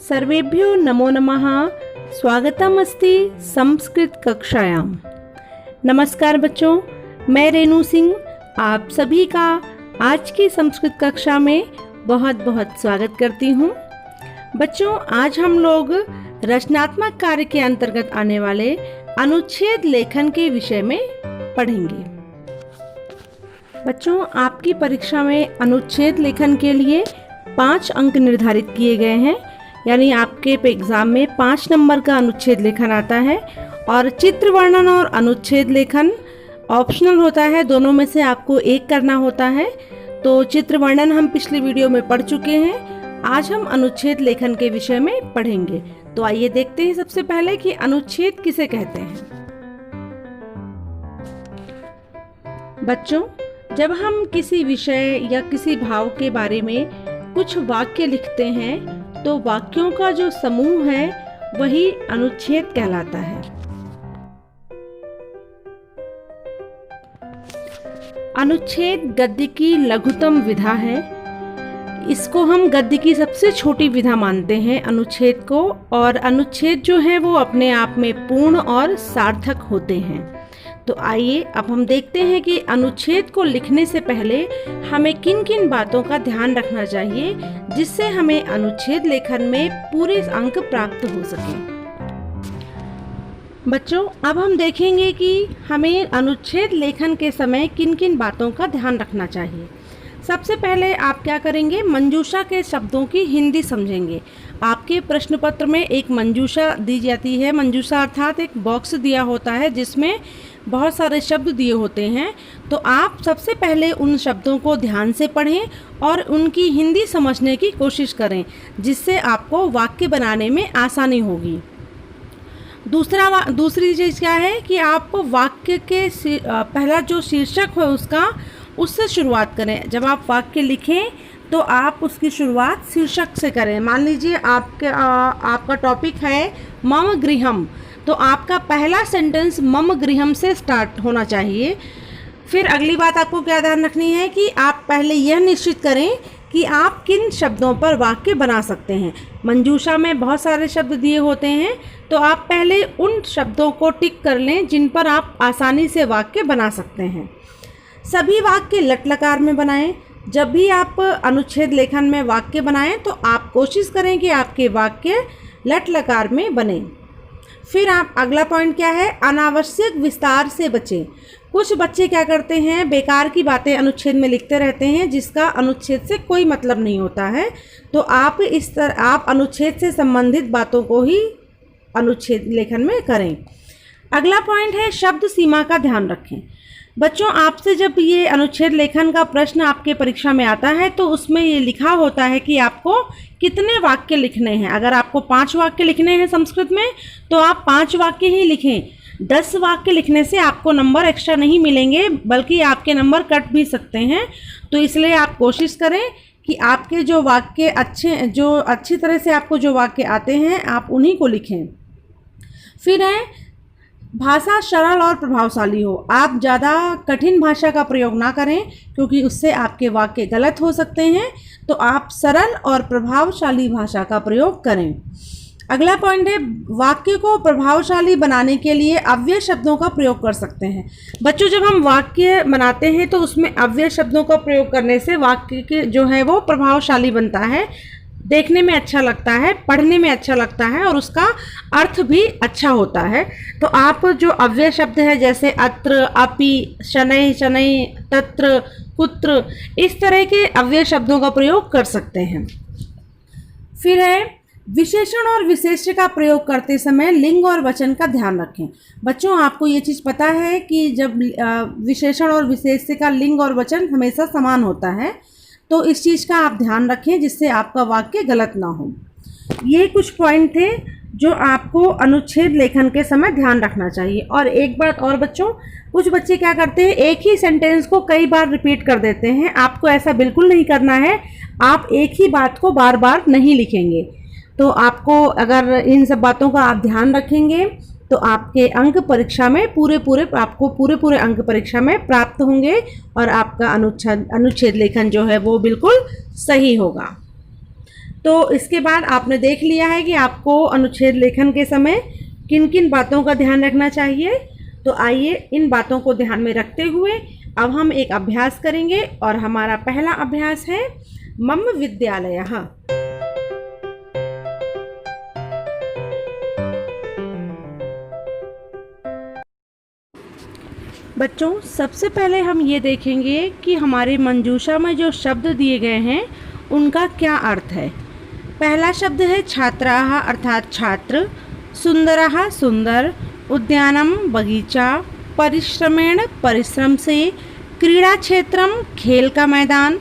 सर्वेभ्यो नमो नमः। स्वागतम अस्ति संस्कृत कक्षायां। नमस्कार बच्चों, मैं रेणु सिंह आप सभी का आज की संस्कृत कक्षा में बहुत बहुत स्वागत करती हूँ। बच्चों, आज हम लोग रचनात्मक कार्य के अंतर्गत आने वाले अनुच्छेद लेखन के विषय में पढ़ेंगे। बच्चों, आपकी परीक्षा में अनुच्छेद लेखन के लिए 5 अंक निर्धारित किए गए हैं, यानी आपके एग्जाम में 5 नंबर का अनुच्छेद लेखन आता है और चित्र वर्णन और अनुच्छेद लेखन ऑप्शनल होता है। दोनों में से आपको एक करना होता है। तो चित्र वर्णन हम पिछले वीडियो में पढ़ चुके हैं। आज हम अनुच्छेद लेखन के विषय में पढ़ेंगे। तो आइए देखते हैं सबसे पहले कि अनुच्छेद किसे कहते हैं। बच्चों, जब हम किसी विषय या किसी भाव के बारे में कुछ वाक्य लिखते हैं तो वाक्यों का जो समूह है वही अनुच्छेद कहलाता है। अनुच्छेद गद्य की लघुतम विधा है। इसको हम गद्य की सबसे छोटी विधा मानते हैं अनुच्छेद को, और अनुच्छेद जो है वो अपने आप में पूर्ण और सार्थक होते हैं। तो आइए अब हम देखते हैं कि अनुच्छेद को लिखने से पहले हमें किन किन बातों का ध्यान रखना चाहिए जिससे हमें अनुच्छेद लेखन में पूरे अंक प्राप्त हो सके। बच्चों, अब हम देखेंगे कि हमें अनुच्छेद लेखन के समय किन किन बातों का ध्यान रखना चाहिए। सबसे पहले आप क्या करेंगे, मंजूषा के शब्दों की हिंदी समझेंगे। आपके प्रश्न पत्र में एक मंजूषा दी जाती है। मंजूषा अर्थात एक बॉक्स दिया होता है जिसमें बहुत सारे शब्द दिए होते हैं। तो आप सबसे पहले उन शब्दों को ध्यान से पढ़ें और उनकी हिंदी समझने की कोशिश करें, जिससे आपको वाक्य बनाने में आसानी होगी। दूसरी चीज़ क्या है कि आप वाक्य के पहला जो शीर्षक है उससे शुरुआत करें। जब आप वाक्य लिखें तो आप उसकी शुरुआत शीर्षक से करें। मान लीजिए आपका टॉपिक है मम गृहम, तो आपका पहला सेंटेंस मम गृहम से स्टार्ट होना चाहिए। फिर अगली बात आपको क्या ध्यान रखनी है कि आप पहले यह निश्चित करें कि आप किन शब्दों पर वाक्य बना सकते हैं। मंजूषा में बहुत सारे शब्द दिए होते हैं, तो आप पहले उन शब्दों को टिक कर लें जिन पर आप आसानी से वाक्य बना सकते हैं। सभी वाक्य लट लकार में बनाएं। जब भी आप अनुच्छेद लेखन में वाक्य बनाएं तो आप कोशिश करें कि आपके वाक्य लट लकार में बने। फिर आप अगला पॉइंट क्या है, अनावश्यक विस्तार से बचें। कुछ बच्चे क्या करते हैं, बेकार की बातें अनुच्छेद में लिखते रहते हैं जिसका अनुच्छेद से कोई मतलब नहीं होता है। तो आप अनुच्छेद से संबंधित बातों को ही अनुच्छेद लेखन में करें। अगला पॉइंट है शब्द सीमा का ध्यान रखें। बच्चों, आपसे जब ये अनुच्छेद लेखन का प्रश्न आपके परीक्षा में आता है तो उसमें ये लिखा होता है कि आपको कितने वाक्य लिखने हैं। अगर आपको 5 वाक्य लिखने हैं संस्कृत में तो आप 5 वाक्य ही लिखें। 10 वाक्य लिखने से आपको नंबर एक्स्ट्रा नहीं मिलेंगे, बल्कि आपके नंबर कट भी सकते हैं। तो इसलिए आप कोशिश करें कि आपके जो वाक्य अच्छी तरह से आपको जो वाक्य आते हैं आप उन्हीं को लिखें। फिर है भाषा सरल और प्रभावशाली हो। आप ज़्यादा कठिन भाषा का प्रयोग ना करें क्योंकि उससे आपके वाक्य गलत हो सकते हैं। तो आप सरल और प्रभावशाली भाषा का प्रयोग करें। अगला पॉइंट है वाक्य को प्रभावशाली बनाने के लिए अव्यय शब्दों का प्रयोग कर सकते हैं। बच्चों, जब हम वाक्य बनाते हैं तो उसमें अव्यय शब्दों का प्रयोग करने से वाक्य के जो है वो प्रभावशाली बनता है, देखने में अच्छा लगता है, पढ़ने में अच्छा लगता है और उसका अर्थ भी अच्छा होता है। तो आप जो अव्यय शब्द है जैसे अत्र, अपि, शनै, शनै, तत्र, कुत्र, इस तरह के अव्यय शब्दों का प्रयोग कर सकते हैं। फिर है विशेषण और विशेष्य का प्रयोग करते समय लिंग और वचन का ध्यान रखें। बच्चों, आपको ये चीज़ पता है कि जब विशेषण और विशेष्य का लिंग और वचन हमेशा समान होता है, तो इस चीज़ का आप ध्यान रखें जिससे आपका वाक्य गलत ना हो। ये कुछ पॉइंट थे जो आपको अनुच्छेद लेखन के समय ध्यान रखना चाहिए। और एक बात और बच्चों, कुछ बच्चे क्या करते हैं, एक ही सेंटेंस को कई बार रिपीट कर देते हैं। आपको ऐसा बिल्कुल नहीं करना है। आप एक ही बात को बार बार नहीं लिखेंगे। तो आपको अगर इन सब बातों का आप ध्यान रखेंगे तो आपके अंक परीक्षा में आपको पूरे अंक परीक्षा में प्राप्त होंगे और आपका अनुच्छेद लेखन जो है वो बिल्कुल सही होगा। तो इसके बाद आपने देख लिया है कि आपको अनुच्छेद लेखन के समय किन किन बातों का ध्यान रखना चाहिए। तो आइए इन बातों को ध्यान में रखते हुए अब हम एक अभ्यास करेंगे और हमारा पहला अभ्यास है मम विद्यालयः। बच्चों, सबसे पहले हम ये देखेंगे कि हमारी मंजूषा में जो शब्द दिए गए हैं उनका क्या अर्थ है। पहला शब्द है छात्राः अर्थात छात्र, सुंदरः सुंदर, उद्यानम बगीचा, परिश्रमेण परिश्रम से, क्रीड़ा क्षेत्रम खेल का मैदान,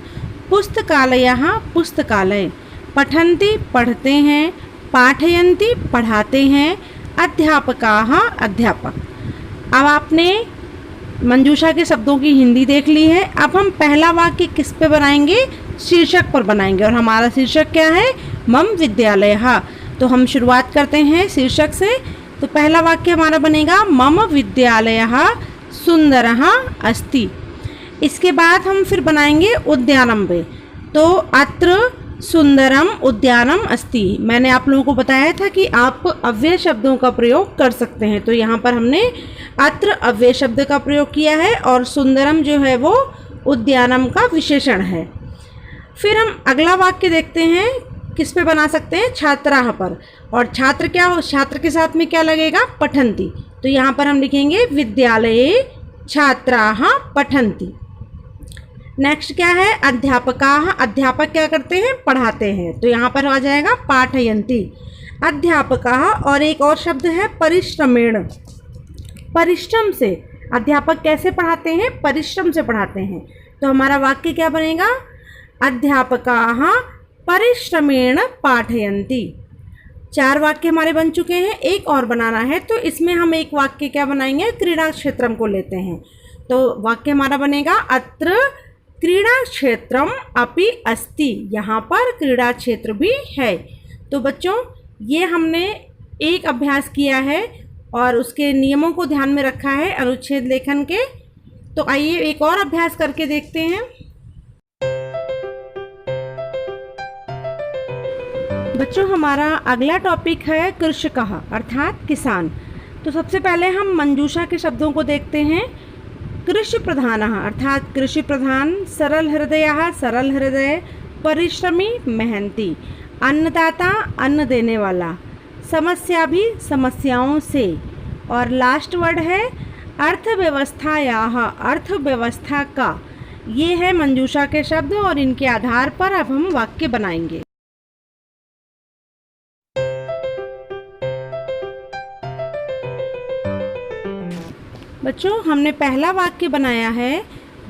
पुस्तकालयः पुस्तकालय, पठन्ति पढ़ते हैं, पाठयन्ति पढ़ाते हैं, अध्यापकाः अध्यापक। अब आपने मंजूषा के शब्दों की हिंदी देख ली है। अब हम पहला वाक्य किस पे बनाएंगे? शीर्षक पर बनाएंगे और हमारा शीर्षक क्या है? मम विद्यालयः। तो हम शुरुआत करते हैं शीर्षक से। तो पहला वाक्य हमारा बनेगा मम विद्यालयः सुंदरः अस्ति। इसके बाद हम फिर बनाएंगे उद्यानम पे। तो अत्र सुंदरम उद्यानम अस्ति। मैंने आप लोगों को बताया था कि आप अव्यय शब्दों का प्रयोग कर सकते हैं। तो यहाँ पर हमने अत्र अव्यय शब्द का प्रयोग किया है और सुंदरम जो है वो उद्यानम का विशेषण है। फिर हम अगला वाक्य देखते हैं किस पे बना सकते हैं? छात्राः पर। और छात्र क्या हो? छात्र के साथ में क्या लगेगा? पठन्ति। तो यहाँ पर हम लिखेंगे विद्यालये छात्राः पठन्ति। नेक्स्ट क्या है? अध्यापकाः। अध्यापक क्या करते हैं? पढ़ाते हैं। तो यहाँ पर आ जाएगा पाठयन्ति। अध्यापकाः। और एक और शब्द है परिश्रमेण। परिश्रम से। अध्यापक कैसे पढ़ाते हैं? परिश्रम से पढ़ाते हैं। तो हमारा वाक्य क्या बनेगा? अध्यापकाः परिश्रमेण पाठयन्ति। 4 वाक्य हमारे बन चुके हैं। एक और बनाना है तो इसमें हम एक वाक्य क्या बनाएंगे? क्रीड़ा क्षेत्रम को लेते हैं। तो वाक्य हमारा बनेगा अत्र क्रीड़ा क्षेत्रम अपि अस्ति। यहाँ पर क्रीड़ा क्षेत्र भी है। तो बच्चों, ये हमने एक अभ्यास किया है और उसके नियमों को ध्यान में रखा है अनुच्छेद लेखन के। तो आइए एक और अभ्यास करके देखते हैं। बच्चों, हमारा अगला टॉपिक है कृषकः अर्थात किसान। तो सबसे पहले हम मंजूषा के शब्दों को देखते हैं। कृषि प्रधानः अर्थात कृषि प्रधान, सरल हृदयः सरल हृदय, परिश्रमी मेहनती, अन्नदाता अन्न देने वाला, समस्या भी समस्याओं से, और लास्ट वर्ड है अर्थव्यवस्थायाः अर्थव्यवस्था का। ये है मंजूषा के शब्द और इनके आधार पर अब हम वाक्य बनाएंगे। बच्चों, हमने पहला वाक्य बनाया है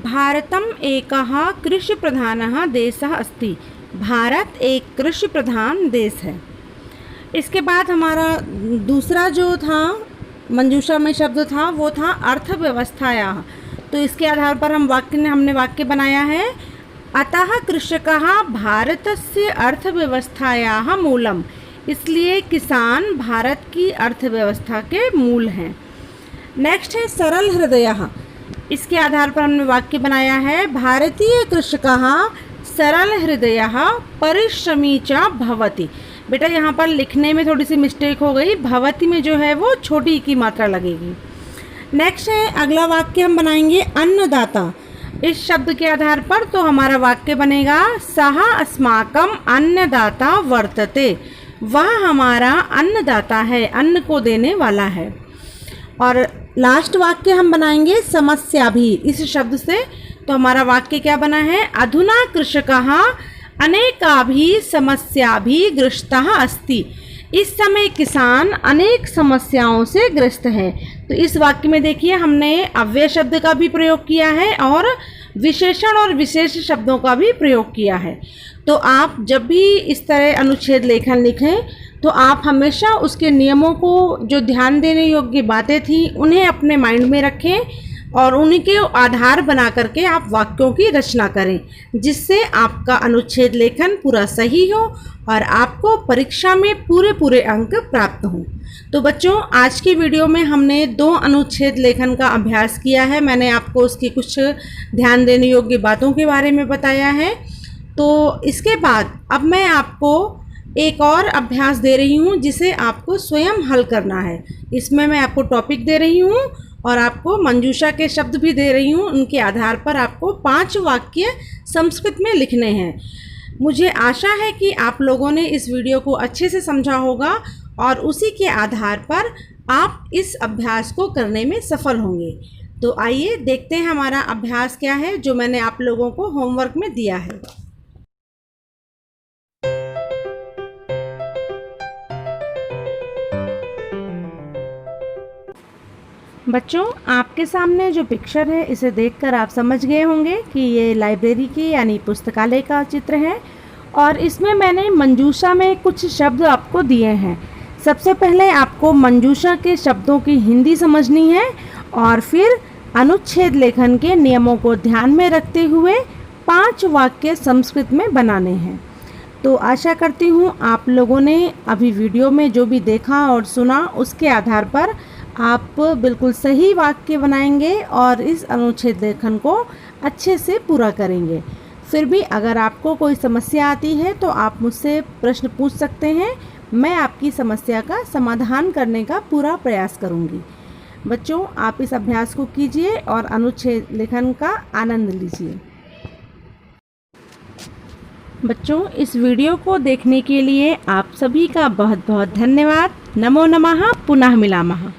भारतम एकः कृषि प्रधानः देशः अस्ति। भारत एक कृषि प्रधान देश है। इसके बाद हमारा दूसरा जो था मंजूषा में शब्द था वो था अर्थव्यवस्थायाः। तो इसके आधार पर हमने वाक्य बनाया है अतः कृषकः भारतस्य अर्थव्यवस्थायाः मूलम। इसलिए किसान भारत की अर्थव्यवस्था के मूल हैं। नेक्स्ट है सरल हृदयः। इसके आधार पर हमने वाक्य बनाया है भारतीय कृषकः सरल हृदयः परिश्रमी च भवति। बेटा, यहाँ पर लिखने में थोड़ी सी मिस्टेक हो गई। भवति में जो है वो छोटी की मात्रा लगेगी। नेक्स्ट है अगला वाक्य हम बनाएंगे अन्नदाता। इस शब्द के आधार पर तो हमारा वाक्य बनेगा सः अस्माकं अन्नदाता वर्तते। वह हमारा अन्नदाता है, अन्न को देने वाला है। और लास्ट वाक्य हम बनाएंगे समस्या भी इस शब्द से। तो हमारा वाक्य क्या बना है? अधुना कृषकः अनेकाभिः समस्याभिः ग्रस्तः अस्ति। इस समय किसान अनेक समस्याओं से ग्रस्त है। तो इस वाक्य में देखिए हमने अव्यय शब्द का भी प्रयोग किया है और विशेषण और विशेष शब्दों का भी प्रयोग किया है। तो आप जब भी इस तरह अनुच्छेद लेखन लिखें तो आप हमेशा उसके नियमों को, जो ध्यान देने योग्य बातें थी, उन्हें अपने माइंड में रखें और उन्हीं के आधार बना करके आप वाक्यों की रचना करें, जिससे आपका अनुच्छेद लेखन पूरा सही हो और आपको परीक्षा में पूरे अंक प्राप्त हों। तो बच्चों, आज की वीडियो में हमने 2 अनुच्छेद लेखन का अभ्यास किया है। मैंने आपको उसकी कुछ ध्यान देने योग्य बातों के बारे में बताया है। तो इसके बाद अब मैं आपको एक और अभ्यास दे रही हूँ जिसे आपको स्वयं हल करना है। इसमें मैं आपको टॉपिक दे रही हूँ और आपको मंजूषा के शब्द भी दे रही हूँ। उनके आधार पर आपको 5 वाक्य संस्कृत में लिखने हैं। मुझे आशा है कि आप लोगों ने इस वीडियो को अच्छे से समझा होगा और उसी के आधार पर आप इस अभ्यास को करने में सफल होंगे। तो आइए देखते हैं हमारा अभ्यास क्या है जो मैंने आप लोगों को होमवर्क में दिया है। बच्चों, आपके सामने जो पिक्चर है इसे देखकर आप समझ गए होंगे कि ये लाइब्रेरी की यानी पुस्तकालय का चित्र है और इसमें मैंने मंजूषा में कुछ शब्द आपको दिए हैं। सबसे पहले आपको मंजूषा के शब्दों की हिंदी समझनी है और फिर अनुच्छेद लेखन के नियमों को ध्यान में रखते हुए 5 वाक्य संस्कृत में बनाने हैं। तो आशा करती हूँ आप लोगों ने अभी वीडियो में जो भी देखा और सुना उसके आधार पर आप बिल्कुल सही वाक्य बनाएंगे और इस अनुच्छेद लेखन को अच्छे से पूरा करेंगे। फिर भी अगर आपको कोई समस्या आती है तो आप मुझसे प्रश्न पूछ सकते हैं। मैं आपकी समस्या का समाधान करने का पूरा प्रयास करूंगी। बच्चों, आप इस अभ्यास को कीजिए और अनुच्छेद लेखन का आनंद लीजिए। बच्चों, इस वीडियो को देखने के लिए आप सभी का बहुत बहुत धन्यवाद। नमो नमः, पुनः मिलामः।